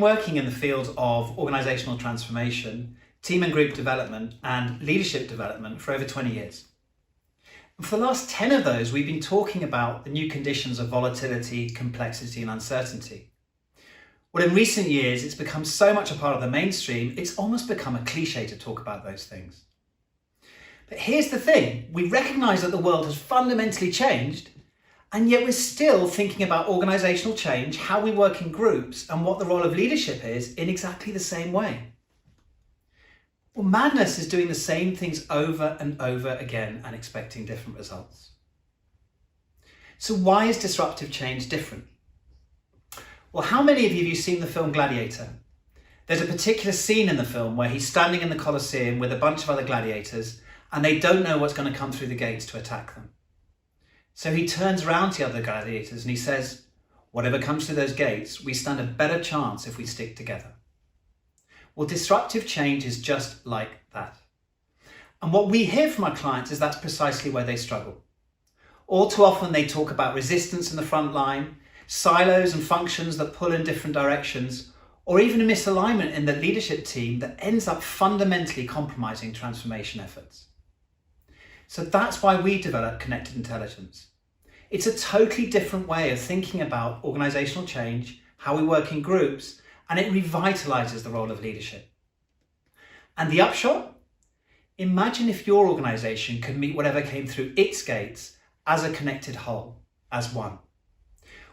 working in the field of organisational transformation, team and group development, and leadership development for over 20 years. And for the last 10 of those, we've been talking about the new conditions of volatility, complexity, and uncertainty. Well, in recent years, it's become so much a part of the mainstream, it's almost become a cliche to talk about those things. But here's the thing, we recognise that the world has fundamentally changed, and yet we're still thinking about organisational change, how we work in groups, and what the role of leadership is in exactly the same way. Well, madness is doing the same things over and over again and expecting different results. So why is disruptive change different? Well, how many of you have seen the film Gladiator? There's a particular scene in the film where he's standing in the Colosseum with a bunch of other gladiators and they don't know what's going to come through the gates to attack them. So he turns around to the other gladiators and he says, whatever comes through those gates, we stand a better chance if we stick together. Well, disruptive change is just like that. And what we hear from our clients is that's precisely where they struggle. All too often they talk about resistance in the front line, silos and functions that pull in different directions, or even a misalignment in the leadership team that ends up fundamentally compromising transformation efforts. So that's why we developed Connected Intelligence. It's a totally different way of thinking about organisational change, how we work in groups, and it revitalises the role of leadership. And the upshot? Imagine if your organisation could meet whatever came through its gates as a connected whole, as one,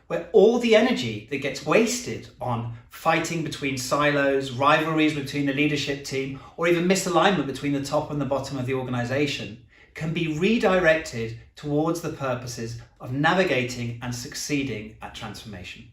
where all the energy that gets wasted on fighting between silos, rivalries between the leadership team, or even misalignment between the top and the bottom of the organisation can be redirected towards the purposes of navigating and succeeding at transformation.